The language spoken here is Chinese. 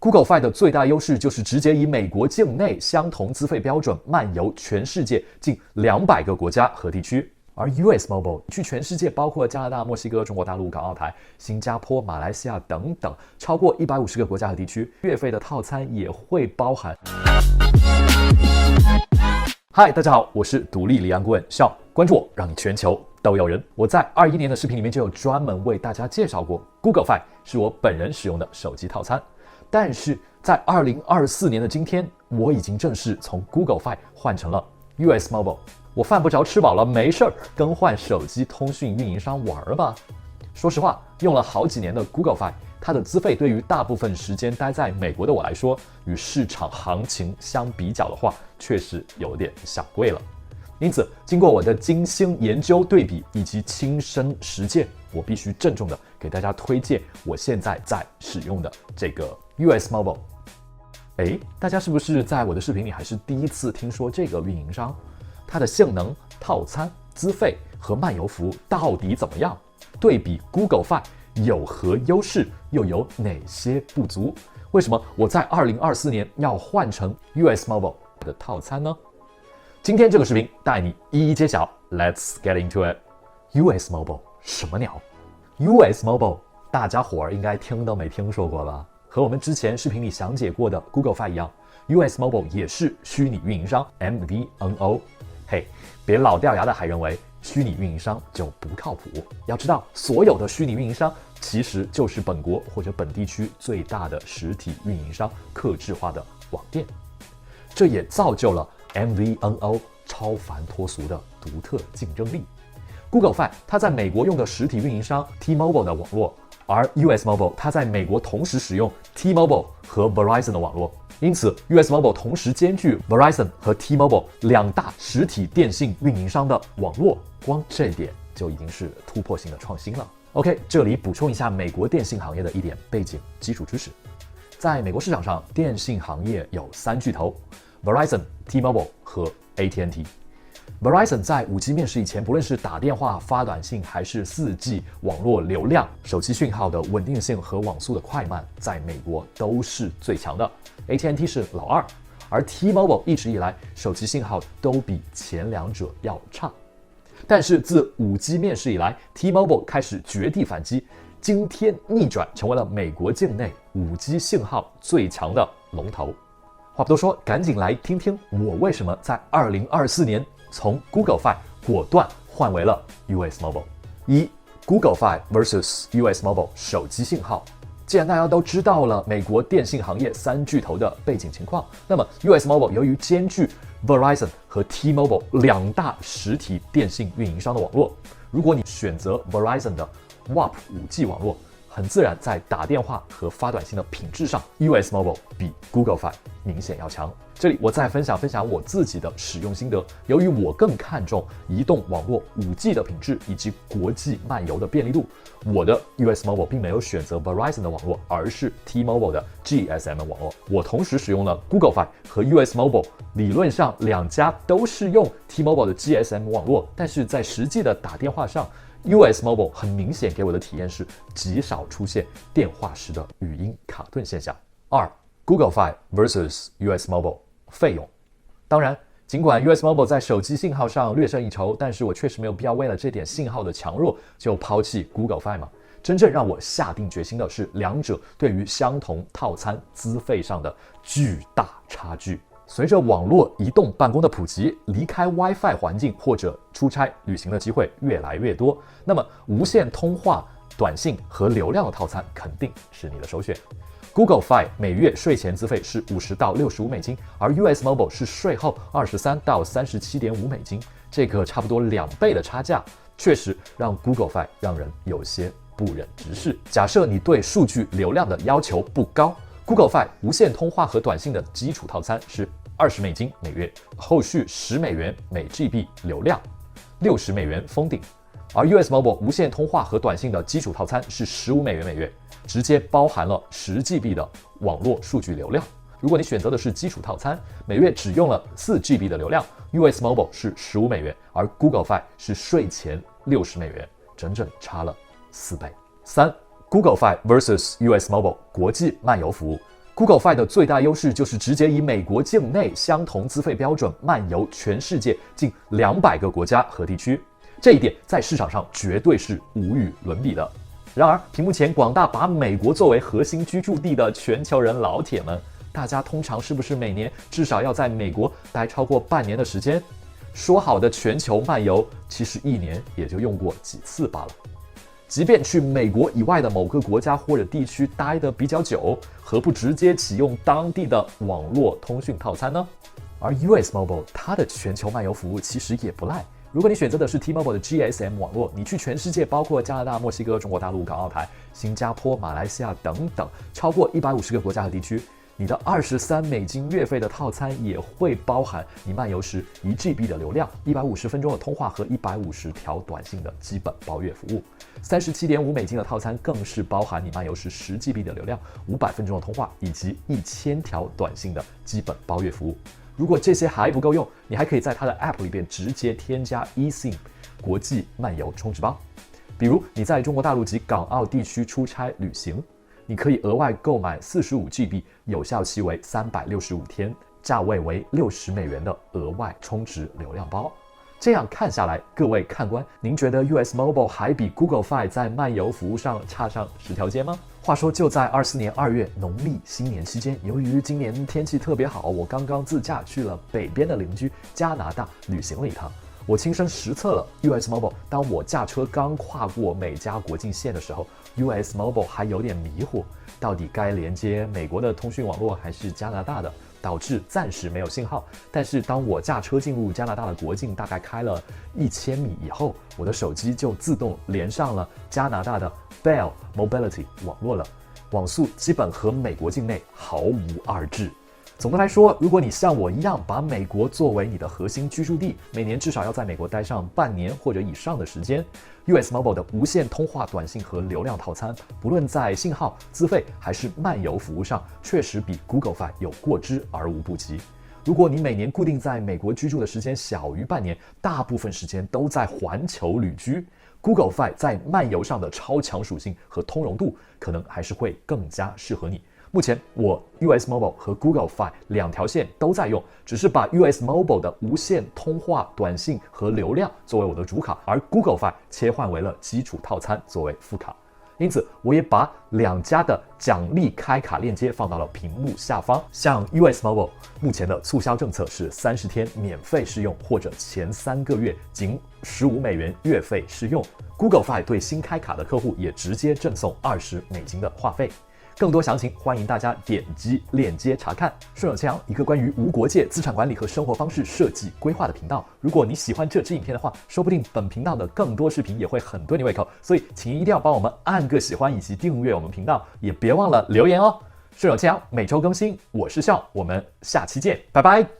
Google Fi 的最大优势就是直接以美国境内相同资费标准漫游全世界近200个国家和地区。而 US Mobile 去全世界，包括加拿大、墨西哥、中国大陆、港澳台、新加坡、马来西亚等等，超过150个国家和地区，月费的套餐也会包含。嗨，大家好，我是独立离岸顾问Sean，关注我，让你全球都有人。我在21年的视频里面就有专门为大家介绍过 Google Fi 是我本人使用的手机套餐，但是在2024年的今天，我已经正式从 Google Fi 换成了 US Mobile。我犯不着吃饱了没事儿更换手机通讯运营商玩吧。说实话，用了好几年的 Google Fi， 它的资费对于大部分时间待在美国的我来说，与市场行情相比较的话，确实有点小贵了。因此，经过我的精心研究对比以及亲身实践，我必须郑重的给大家推荐我现在在使用的这个 US Mobile。大家是不是在我的视频里还是第一次听说这个运营商？它的性能、套餐、资费和漫游服务到底怎么样？对比 Google Fi 有何优势，又有哪些不足？为什么我在2024年要换成 US Mobile 的套餐呢？今天这个视频带你一一揭晓 ，Let's get into it。US Mobile 什么鸟 ？US Mobile 大家伙儿应该听都没听说过吧？和我们之前视频里详解过的 Google Fi 一样 ，US Mobile 也是虚拟运营商 MVNO。嘿，别老掉牙的还认为虚拟运营商就不靠谱。要知道，所有的虚拟运营商其实就是本国或者本地区最大的实体运营商客制化的网店，这也造就了 MVNO 超凡脱俗的独特竞争力。Google Fi 它在美国用的实体运营商 T-Mobile 的网络，而 US Mobile 它在美国同时使用 T-Mobile 和 Verizon 的网络。因此 US Mobile 同时兼具 Verizon 和 T-Mobile 两大实体电信运营商的网络，光这一点就已经是突破性的创新了。OK， 这里补充一下美国电信行业的一点背景基础知识。在美国市场上，电信行业有3巨头 Verizon、T-Mobile 和 AT&T。Verizon 在5G 面世以前，不论是打电话、发短信还是4G 网络流量，手机讯号的稳定性和网速的快慢，在美国都是最强的。AT&T 是老二，而 T-Mobile 一直以来手机信号都比前两者要差。但是自5G 面世以来 ，T-Mobile 开始绝地反击，惊天逆转，成为了美国境内5G 信号最强的龙头。话不多说，赶紧来听听我为什么在2024年从 Google Fi 果断换为了 US Mobile。Google Fi vs US Mobile 手机信号。既然大家都知道了美国电信行业3巨头的背景情况，那么 US Mobile 由于兼具 Verizon 和 T-Mobile 两大实体电信运营商的网络，如果你选择 Verizon 的 WAP 5G 网络，很自然在打电话和发短信的品质上 US Mobile 比 Google Fi 明显要强。这里我再分享我自己的使用心得。由于我更看重移动网络 5G 的品质以及国际漫游的便利度，我的 US Mobile 并没有选择 Verizon 的网络，而是 T-Mobile 的 GSM 网络。我同时使用了 Google Fi 和 US Mobile， 理论上两家都是用 T-Mobile 的 GSM 网络，但是在实际的打电话上，US Mobile 很明显给我的体验是极少出现电话时的语音卡顿现象。Google Fi vs US Mobile 费用。当然，尽管 US Mobile 在手机信号上略胜一筹，但是我确实没有必要为了这点信号的强弱就抛弃 Google Fi 嘛。真正让我下定决心的是两者对于相同套餐资费上的巨大差距。随着网络移动办公的普及，离开 WiFi 环境或者出差旅行的机会越来越多，那么无线通话、短信和流量的套餐肯定是你的首选。Google Fi 每月税前资费是50到65美金，而 US Mobile 是税后23到37.5美金，这个差不多2倍的差价，确实让 Google Fi 让人有些不忍直视。假设你对数据流量的要求不高， Google Fi 无线通话和短信的基础套餐是20美金每月，后续10美元每 GB 流量，60美元封顶。而 US Mobile 无线通话和短信的基础套餐是15美元每月，直接包含了10 GB 的网络数据流量。如果你选择的是基础套餐，每月只用了4 GB 的流量， US Mobile 是15美元，而 Google Fi 是税前60美元，整整差了4倍。Google Fi vs US Mobile 国际漫游服务。Google Fi 的最大优势就是直接以美国境内相同资费标准漫游全世界近200个国家和地区，这一点在市场上绝对是无与伦比的。然而，屏幕前广大把美国作为核心居住地的全球人老铁们，大家通常是不是每年至少要在美国待超过半年的时间？说好的全球漫游，其实1年也就用过几次罢了。即便去美国以外的某个国家或者地区待得比较久，何不直接启用当地的网络通讯套餐呢？而 US Mobile 它的全球漫游服务其实也不赖。如果你选择的是 T-Mobile 的 GSM 网络，你去全世界，包括加拿大、墨西哥、中国大陆、港澳台、新加坡、马来西亚等等，超过150个国家和地区，你的$23月费的套餐也会包含你漫游时1GB 的流量、150分钟的通话和150条短信的基本包月服务。$37.5的套餐更是包含你漫游时10GB 的流量、500分钟的通话以及1000条短信的基本包月服务。如果这些还不够用，你还可以在它的 App 里边直接添加 eSIM 国际漫游充值包。比如你在中国大陆及港澳地区出差旅行，你可以额外购买45GB 有效期为365天、价位为$60的额外充值流量包。这样看下来，各位看官，您觉得 US Mobile 还比 Google Fi 在漫游服务上差上10条街吗？话说，就在24年2月农历新年期间，由于今年天气特别好，我刚刚自驾去了北边的邻居加拿大旅行了一趟。我亲身实测了 US Mobile， 当我驾车刚跨过美加国境线的时候， US Mobile 还有点迷糊，到底该连接美国的通讯网络还是加拿大的，导致暂时没有信号。但是当我驾车进入加拿大的国境，大概开了1000米以后，我的手机就自动连上了加拿大的 Bell Mobility 网络了，网速基本和美国境内毫无二致。总的来说，如果你像我一样把美国作为你的核心居住地，每年至少要在美国待上半年或者以上的时间， US Mobile 的无线通话、短信和流量套餐，不论在信号、资费还是漫游服务上，确实比 Google Fi 有过之而无不及。如果你每年固定在美国居住的时间小于半年，大部分时间都在环球旅居， Google Fi 在漫游上的超强属性和通融度，可能还是会更加适合你。目前我 US Mobile 和 Google Fi 2条线都在用，只是把 US Mobile 的无线通话、短信和流量作为我的主卡，而 Google Fi 切换为了基础套餐作为副卡。因此，我也把2家的奖励开卡链接放到了屏幕下方。像 US Mobile 目前的促销政策是30天免费试用，或者前3个月仅$15月费试用。Google Fi 对新开卡的客户也直接赠送$20的话费。更多详情，欢迎大家点击链接查看。顺手牵羊，一个关于无国界资产管理和生活方式设计规划的频道。如果你喜欢这支影片的话，说不定本频道的更多视频也会很对你胃口，所以请一定要帮我们按个喜欢以及订阅我们频道，也别忘了留言哦。顺手牵羊每周更新，我是笑，我们下期见，拜拜。